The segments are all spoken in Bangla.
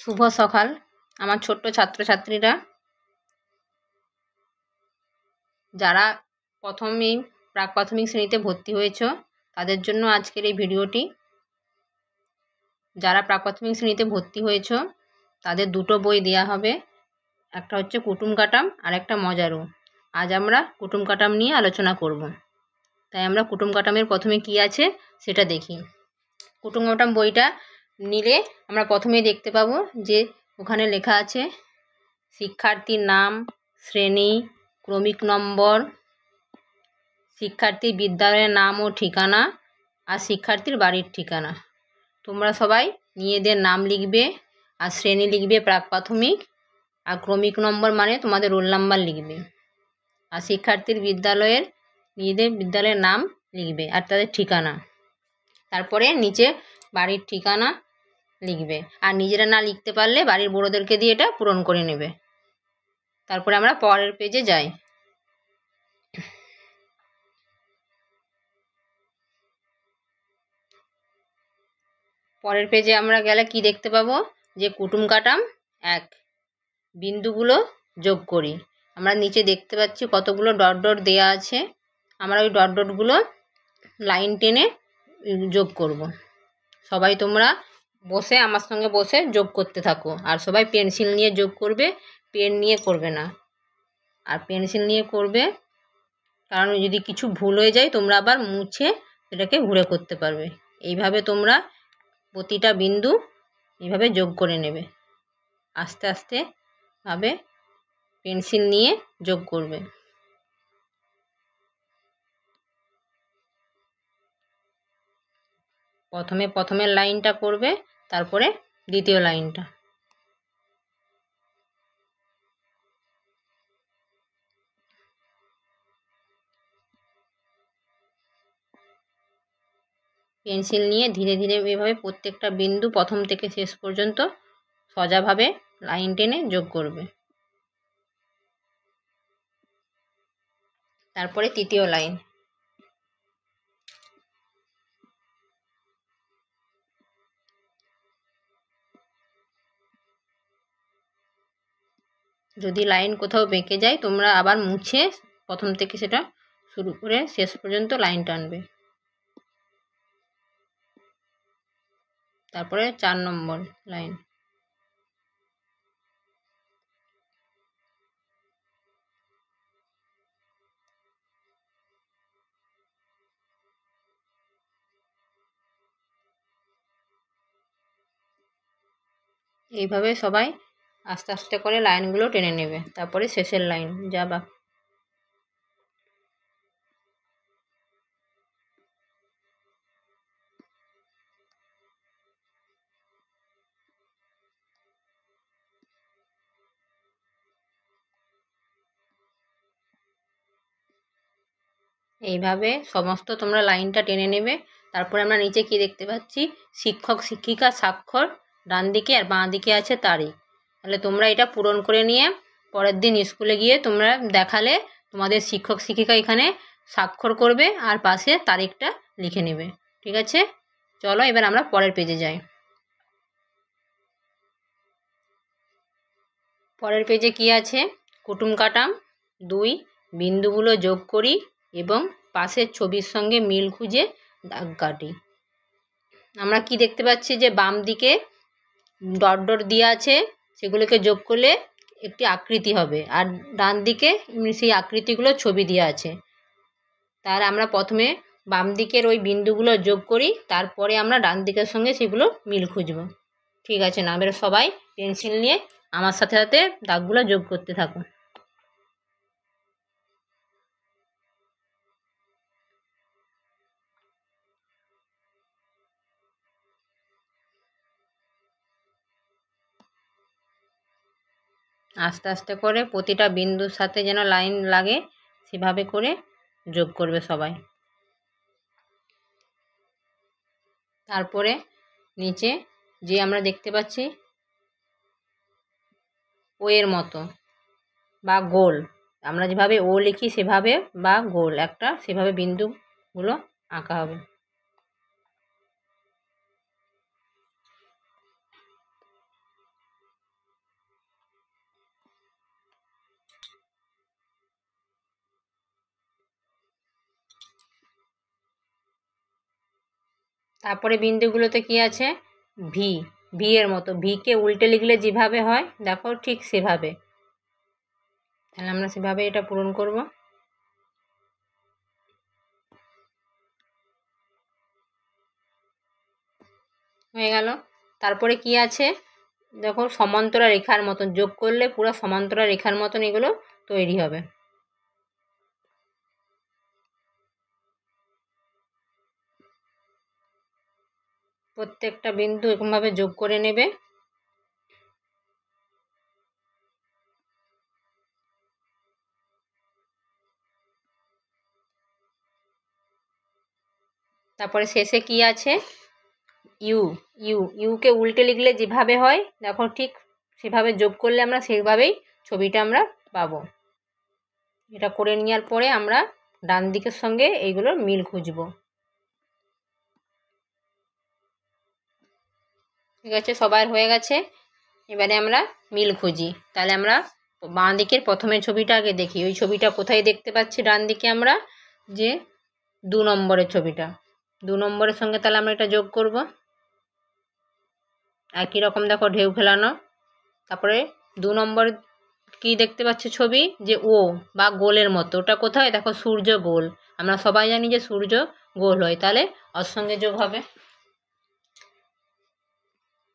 শুভ সকাল আমার ছোট্ট ছাত্রছাত্রীরা, যারা প্রথমেই প্রাক প্রাথমিক শ্রেণীতে ভর্তি হয়েছ তাদের জন্য আজকের এই ভিডিওটি। যারা প্রাক প্রাথমিক শ্রেণীতে ভর্তি হয়েছ তাদের দুটো বই দেওয়া হবে, একটা হচ্ছে কুটুম কাটাম আর একটা মজারু। আজ আমরা কুটুম কাটাম নিয়ে আলোচনা করব। তাই আমরা কুটুম কাটামের প্রথমে কি আছে সেটা দেখি। কুটুম কাটাম বইটা নিলে আমরা প্রথমেই দেখতে পাবো যে ওখানে লেখা আছে শিক্ষার্থীর নাম, শ্রেণী, ক্রমিক নম্বর, শিক্ষার্থীর বিদ্যালয়ের নাম ও ঠিকানা আর শিক্ষার্থীর বাড়ির ঠিকানা। তোমরা সবাই নিজেদের নাম লিখবে আর শ্রেণী লিখবে প্রাক প্রাথমিক, আর ক্রমিক নম্বর মানে তোমাদের রোল নাম্বার লিখবে, আর শিক্ষার্থীর বিদ্যালয়ের নিজেদের বিদ্যালয়ের নাম লিখবে আর তাদের ঠিকানা। তারপরে নিচে বাড়ির ঠিকানা লিখবে, আর নিজেরা না লিখতে পারলে বাড়ির বড়োদেরকে দিয়ে এটা পূরণ করে নেবে। তারপরে আমরা পরের পেজে যাই। পরের পেজে আমরা গেলে কি দেখতে পাবো যে কুটুম কাটাম 1 বিন্দুগুলো যোগ করি। আমরা নিচে দেখতে পাচ্ছি কতগুলো ডট ডট দেয়া আছে। আমরা ওই ডট ডটগুলো লাইন টেনে যোগ করব। সবাই তোমরা বসে আমার সঙ্গে বসে যোগ করতে থাকো, আর সবাই পেন্সিল নিয়ে যোগ করবে, পেন নিয়ে করবে না। আর পেন্সিল নিয়ে করবে, কারণ যদি কিছু ভুল হয়ে যায় তোমরা আবার মুছে সেটাকে ঘুরে করতে পারবে। এইভাবে তোমরা প্রতিটা বিন্দু এইভাবে যোগ করে নেবে, আস্তে আস্তে ভাবে পেন্সিল নিয়ে যোগ করবে। প্রথমে লাইনটা করবে, তারপরে দ্বিতীয় লাইনটা। পেন্সিল নিয়ে ধীরে ধীরে এভাবে প্রত্যেকটা বিন্দু প্রথম থেকে শেষ পর্যন্ত সোজাভাবে লাইন টেনে যোগ করবে। তারপরে তৃতীয় লাইন। যদি লাইন কোথাও বেঁকে যায় তোমরা আবার মুছে প্রথম থেকে সেটা শুরু করে শেষ পর্যন্ত লাইন টানবে। তারপরে 4 নম্বর লাইন। এইভাবে সবাই আস্তে আস্তে করে লাইনগুলো টেনে নেবে। তারপরে শেষের লাইন যা বাকি। এইভাবে সমস্ত তোমরা লাইনটা টেনে নেবে। তারপরে আমরা নিচে কি দেখতে পাচ্ছি, শিক্ষক শিক্ষিকা স্বাক্ষর ডান দিকে আর বাঁ দিকে আছে তারিখ। তাহলে তোমরা এটা পূরণ করে নিয়ে পরের দিন স্কুলে গিয়ে তোমরা দেখালে তোমাদের শিক্ষক শিক্ষিকা এখানে স্বাক্ষর করবে আর পাশে তারিখটা লিখে নেবে। ঠিক আছে, চলো এবার আমরা পরের পেজে যাই। পরের পেজে কি আছে, কুটুম কাটাম 2 বিন্দুগুলো যোগ করি এবং পাশের ছবির সঙ্গে মিল খুঁজে দাগ কাটি। আমরা কি দেখতে পাচ্ছি যে বাম দিকে ডট ডট দিয়ে আছে, সেগুলোকে যোগ করলে একটি আকৃতি হবে, আর ডান দিকে সেই আকৃতিগুলো ছবি দেওয়া আছে। তার আমরা প্রথমে বাম দিকের ওই বিন্দুগুলো যোগ করি, তারপরে আমরা ডান দিকের সঙ্গে সেগুলো মিল খুঁজব। ঠিক আছে না? এবার সবাই পেন্সিল নিয়ে আমার সাথে সাথে দাগগুলো যোগ করতে থাকুন। আস্তে আস্তে করে প্রতিটা বিন্দুর সাথে যেন লাইন লাগে সেভাবে করে যোগ করবে সবাই। তারপরে নিচে যে আমরা দেখতে পাচ্ছি ও এর মতো বা গোল, আমরা যেভাবে ও লিখি সেভাবে বা গোল একটা সেভাবে বিন্দুগুলো আঁকা হবে। তারপরে বিন্দুগুলোতে কি আছে, ভি, ভি এর মতো, ভিকে উল্টে লিখলে যেভাবে হয় দেখো ঠিক সেভাবে। তাহলে আমরা সেভাবে এটা পূরণ করব। হয়ে গেল। তারপরে কি আছে দেখো, সমান্তরাল রেখার মতন, যোগ করলে পুরো সমান্তরাল রেখার মতন এগুলো তৈরি হবে। প্রত্যেকটা বিন্দু এরকমভাবে যোগ করে নেবে। তারপরে শেষে কি আছে, ইউ, ইউকে উল্টে লিখলে যেভাবে হয় দেখো ঠিক সেভাবে যোগ করলে আমরা সেইভাবেই ছবিটা আমরা পাবো। এটা করে নেওয়ার পরে আমরা ডান দিকের সঙ্গে এইগুলোর মিল খুঁজব। ঠিক আছে, সবার হয়ে গেছে। এবারে আমরা মিল খুঁজি। তাহলে আমরা বাঁ দিকের প্রথমের ছবিটা আগে দেখি। ওই ছবিটা কোথায় দেখতে পাচ্ছি, ডান দিকে আমরা যে 2 নম্বরের ছবিটা, 2 নম্বরের সঙ্গে তাহলে আমরা এটা যোগ করব। একই রকম দেখো ঢেউ খেলানো। তারপরে 2 নম্বর কি দেখতে পাচ্ছি ছবি, যে ও বা গোলের মতো, ওটা কোথায় দেখো, সূর্য গোল। আমরা সবাই জানি যে সূর্য গোল হয়, তাহলে ওর সঙ্গে যোগ হবে।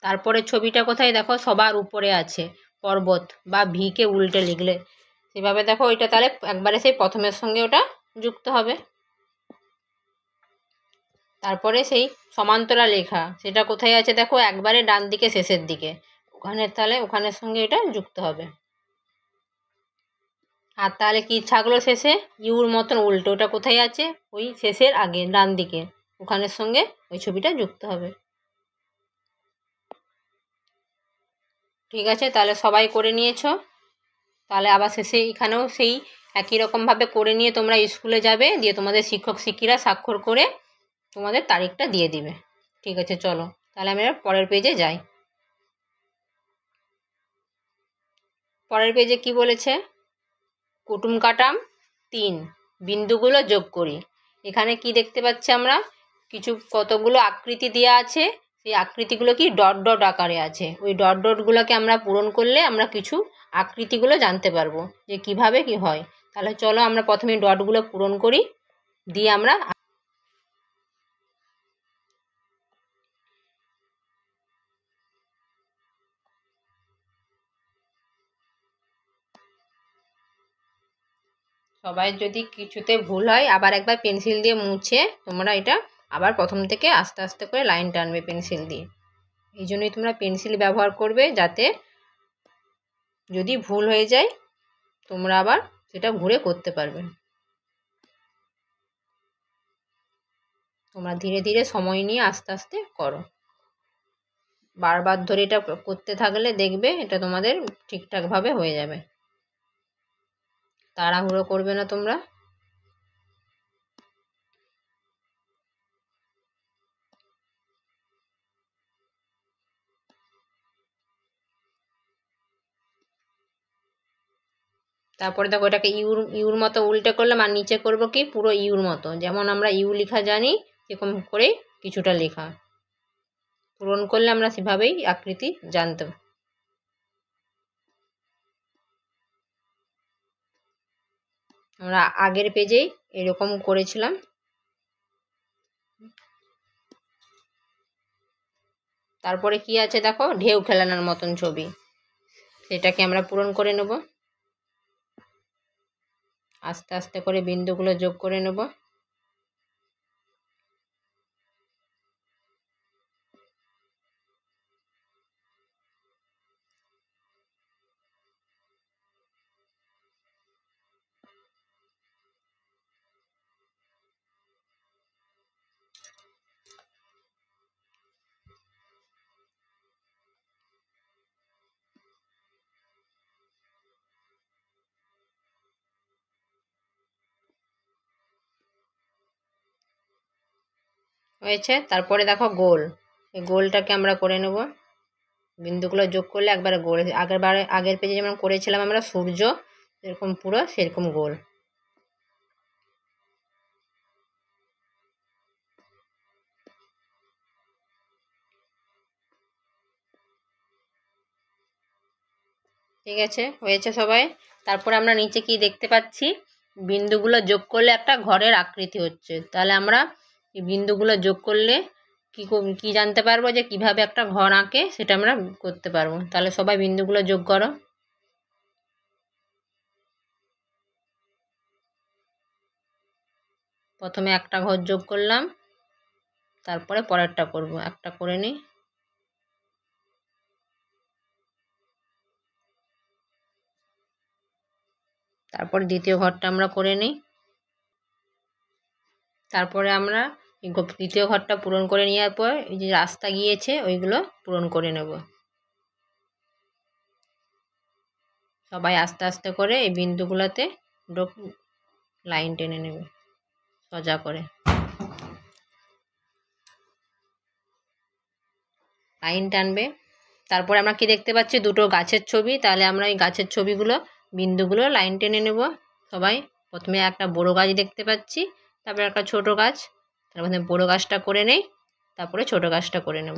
তারপরে ছবিটা কোথায় দেখো, সবার উপরে আছে, পর্বত বা ভিকে উল্টে লিখলে সেভাবে দেখো ওইটা, তাহলে একবারে সেই প্রথমের সঙ্গে ওটা যুক্ত হবে। তারপরে সেই সমান্তরাল রেখা, সেটা কোথায় আছে দেখো, একবারে ডান দিকে শেষের দিকে, ওখানে তাহলে ওখানের সঙ্গে এটা যুক্ত হবে। আর তাহলে কি থাকলো শেষে, ইউর মতন উল্টো, ওটা কোথায় আছে, ওই শেষের আগে ডান দিকে, ওখানের সঙ্গে ওই ছবিটা যুক্ত হবে। ঠিক আছে, তাহলে সবাই করে নিয়েছো। তাহলে আবার শেষে এখানেও সেই একই রকমভাবে করে নিয়ে তোমরা স্কুলে যাবে, দিয়ে তোমাদের শিক্ষক শিক্ষিরা স্বাক্ষর করে তোমাদের তারিখটা দিয়ে দিবে। ঠিক আছে, চলো তাহলে আমি পরের পেজে যাই। পরের পেজে কি বলেছে, কুটুম কাটাম 3, বিন্দুগুলো যোগ করি। এখানে কি দেখতে পাচ্ছি আমরা, কিছু কতগুলো আকৃতি দেওয়া আছে, সেই আকৃতিগুলো কি ডট ডট আকারে আছে। ওই ডট ডটগুলোকে আমরা পূরণ করলে আমরা কিছু আকৃতিগুলো জানতে পারবো যে কিভাবে কি হয়। তাহলে চলো আমরা প্রথমে ডটগুলো পূরণ করি, দিয়ে আমরা সবাই যদি কিছুতে ভুল হয় আবার একবার পেন্সিল দিয়ে মুছে তোমরা এটা আবার প্রথম থেকে আস্তে আস্তে করে লাইন টানবে পেন্সিল দিয়ে। এই জন্যই তোমরা পেন্সিল ব্যবহার করবে, যাতে যদি ভুল হয়ে যায় তোমরা আবার সেটা ঘুরে করতে পারবে। তোমরা ধীরে ধীরে সময় নিয়ে আস্তে আস্তে করো, বারবার ধরে এটা করতে থাকলে দেখবে এটা তোমাদের ঠিকঠাকভাবে হয়ে যাবে। তাড়াহুড়ো করবে না তোমরা। তারপরে দেখো এটাকে ইউর মতো উল্টে করলাম, আর নিচে করব কি পুরো ইউর মতো, যেমন আমরা ইউ লেখা জানি সেরকম করে কিছুটা লেখা পূরণ করলে আমরা সেভাবেই আকৃতি জানতাম। আমরা আগের পেজেই এরকম করেছিলাম। তারপরে কি আছে দেখো, ঢেউ খেলানোর মতন ছবি, সেটাকে আমরা পূরণ করে নেব। আস্তে আস্তে করে বিন্দুগুলো যোগ করে নেব। হয়েছে। তারপরে দেখো গোল, এই গোলটাকে আমরা করে নেব। বিন্দুগুলো যোগ করলে একবারে গোল, আগের পেজে যেমন করেছিলাম আমরা সূর্য, এরকম পুরো সেরকম গোল। ঠিক আছে, হয়েছে সবাই। তারপরে আমরা নিচে কি দেখতে পাচ্ছি, বিন্দুগুলো যোগ করলে একটা ঘরের আকৃতি হচ্ছে। তাহলে আমরা এই বিন্দুগুলো যোগ করলে কি জানতে পারবো যে কিভাবে একটা ঘর আঁকে, সেটা আমরা করতে পারবো। তাহলে সবাই বিন্দুগুলো যোগ করো। প্রথমে একটা ঘর যোগ করলাম, তারপরে পরেরটা করব। একটা করে নিই, তারপর দ্বিতীয় ঘরটা আমরা করে নিই। তারপরে আমরা দ্বিতীয় ঘরটা পূরণ করে নেওয়ার পর এই যে রাস্তা গিয়েছে ওইগুলো পূরণ করে নেব। সবাই আস্তে আস্তে করে এই বিন্দুগুলোতে লাইন টেনে নেবে সোজা করে। লাইন টানবে। তারপরে আমরা কি দেখতে পাচ্ছি, দুটো গাছের ছবি। তাহলে আমরা এই গাছের ছবিগুলো বিন্দুগুলো লাইন টেনে নেব সবাই। প্রথমে একটা বড় গাছ দেখতে পাচ্ছি, তারপরে একটা ছোট গাছ। তারপরে বড় গাছটা করে নেই, তারপরে ছোট গাছটা করে নেব।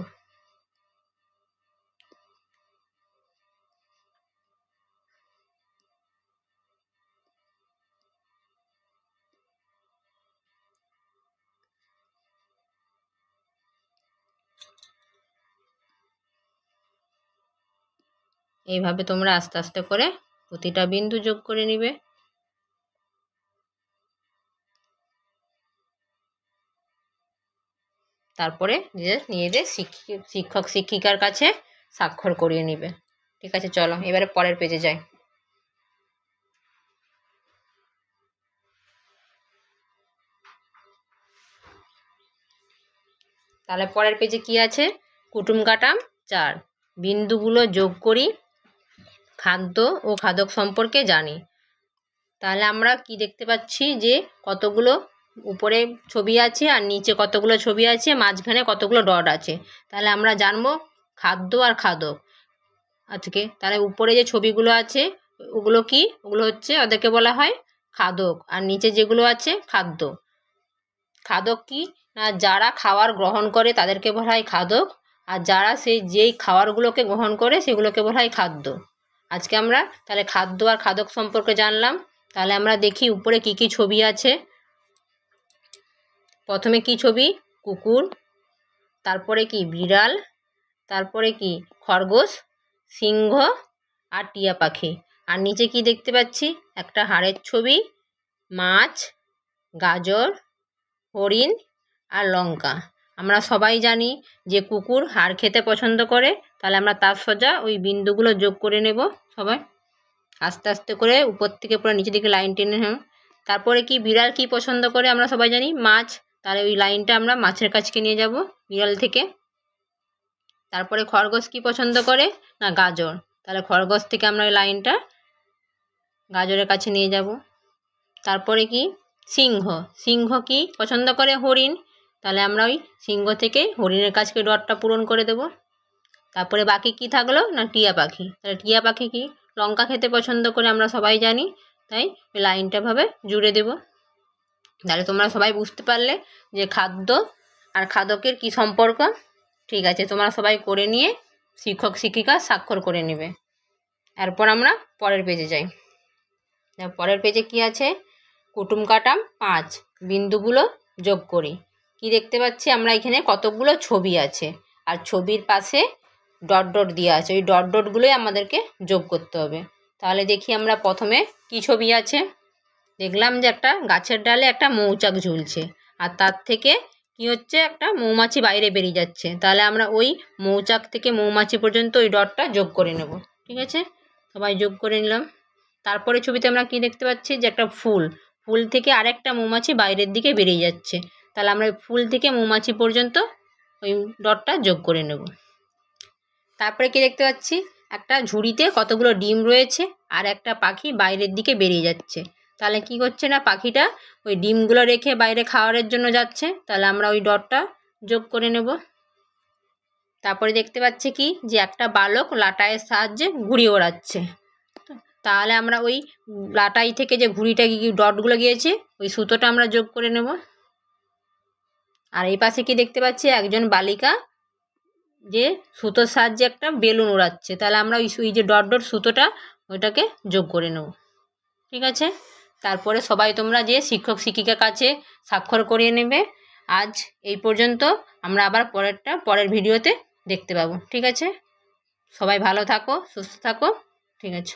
এইভাবে তোমরা আস্তে আস্তে করে প্রতিটা বিন্দু যোগ করে নিবে। তারপরে নিজেদের শিক্ষক শিক্ষিকার কাছে স্বাক্ষর করিয়ে নিবে। ঠিক আছে, চলো এবারে পরের পেজে যাই। তাহলে পরের পেজে কি আছে, কুটুম কাটাম 4, বিন্দুগুলো যোগ করি, খাদ্য ও খাদক সম্পর্কে জানি। তাহলে আমরা কি দেখতে পাচ্ছি যে কতগুলো উপরে ছবি আছে আর নিচে কতগুলো ছবি আছে, মাঝখানে কতগুলো ডট আছে। তাহলে আমরা জানবো খাদ্য আর খাদক আজকে। তাহলে উপরে যে ছবিগুলো আছে ওগুলো কি, ওগুলো হচ্ছে ওদেরকে বলা হয় খাদক, আর নিচে যেগুলো আছে খাদ্য। খাদক কি না, যারা খাবার গ্রহণ করে তাদেরকে বলা হয় খাদক, আর যারা যেই খাবারগুলোকে গ্রহণ করে সেগুলোকে বলা হয় খাদ্য। আজকে আমরা তাহলে খাদ্য আর খাদক সম্পর্কে জানলাম। তাহলে আমরা দেখি উপরে কি কি ছবি আছে। প্রথমে কি ছবি, কুকুর, তারপরে কি বিড়াল, তারপরে কি খরগোশ, সিংহ আর টিয়া পাখি। আর নিচে কি দেখতে পাচ্ছি, একটা হাড়ের ছবি, মাছ, গাজর, হরিণ আর লঙ্কা। আমরা সবাই জানি যে কুকুর হাড় খেতে পছন্দ করে। তাহলে আমরা তার সোজা ওই বিন্দুগুলো যোগ করে নেব সবাই আস্তে আস্তে করে, উপর থেকে পুরো নিচের দিকে লাইন টেনে। তারপরে কি বিড়াল কি পছন্দ করে আমরা সবাই জানি, মাছ। তাহলে ওই লাইনটা আমরা মাছের কাছকে নিয়ে যাব বিড়াল থেকে। তারপরে খরগোশ কি পছন্দ করে না, গাজর। তাহলে খরগোশ থেকে আমরা ওই লাইনটা গাজরের কাছে নিয়ে যাব। তারপরে কি সিংহ, সিংহ কি পছন্দ করে, হরিণ। তাহলে আমরা ওই সিংহ থেকে হরিণের কাছকে ডটটা পূরণ করে দেব। তারপরে বাকি কি থাকলো না, টিয়া পাখি। তাহলে টিয়া পাখি কি লঙ্কা খেতে পছন্দ করে আমরা সবাই জানি, তাই ওই লাইনটা ভাবে জুড়ে দেব। তাহলে তোমরা সবাই বুঝতে পারলে যে খাদ্য আর খাদকের কি সম্পর্ক। ঠিক আছে, তোমরা সবাই করে নিয়ে শিক্ষক শিক্ষিকা স্বাক্ষর করে নেবে। এরপর আমরা পরের পেজে যাই। পরের পেজে কি আছে, কুটুম কাটাম 5, বিন্দুগুলো যোগ করি। কি দেখতে পাচ্ছি আমরা এখানে কতগুলো ছবি আছে, আর ছবির পাশে ডট ডট দেওয়া আছে। ওই ডট ডটগুলোই আমাদেরকে যোগ করতে হবে। তাহলে দেখি আমরা প্রথমে কি ছবি আছে। দেখলাম যে একটা গাছের ডালে একটা মৌচাক ঝুলছে, আর তার থেকে কি হচ্ছে, একটা মৌমাছি বাইরে বেরিয়ে যাচ্ছে। তাহলে আমরা ওই মৌচাক থেকে মৌমাছি পর্যন্ত ওই ডটটা যোগ করে নেব। ঠিক আছে, সবাই যোগ করে নিলাম। তারপরে ছবিতে আমরা কি দেখতে পাচ্ছি যে একটা ফুল, ফুল থেকে আরেকটা মৌমাছি বাইরের দিকে বেরিয়ে যাচ্ছে। তাহলে আমরা ফুল থেকে মৌমাছি পর্যন্ত ওই ডটটা যোগ করে নেব। তারপরে কি দেখতে পাচ্ছি, একটা ঝুড়িতে কতগুলো ডিম রয়েছে, আর একটা পাখি বাইরের দিকে বেরিয়ে যাচ্ছে। তাহলে কি করছে না, পাখিটা ওই ডিমগুলো রেখে বাইরে খাওয়ারের জন্য যাচ্ছে। তাহলে আমরা ওই ডটটা যোগ করে নেব। তারপরে দেখতে পাচ্ছি কি যে একটা বালক লাটাইয়ের সাহায্যে ঘুড়ি ওড়াচ্ছে। তাহলে আমরা ওই লাটাই থেকে যে ঘুড়িটা ডটগুলো গিয়েছে ওই সুতোটা আমরা যোগ করে নেব। আর এই পাশে কি দেখতে পাচ্ছি, একজন বালিকা যে সুতোর সাহায্যে একটা বেলুন ওড়াচ্ছে। তাহলে আমরা ওই যে ডট ডট সুতোটা ওইটাকে যোগ করে নেব। ঠিক আছে, তারপরে সবাই তোমরা যে শিক্ষক শিক্ষিকার কাছে স্বাক্ষর করিয়ে নেবে। আজ এই পর্যন্ত, আমরা আবার পরের ভিডিওতে দেখতে পাবো। ঠিক আছে, সবাই ভালো থাকো, সুস্থ থাকো। ঠিক আছে।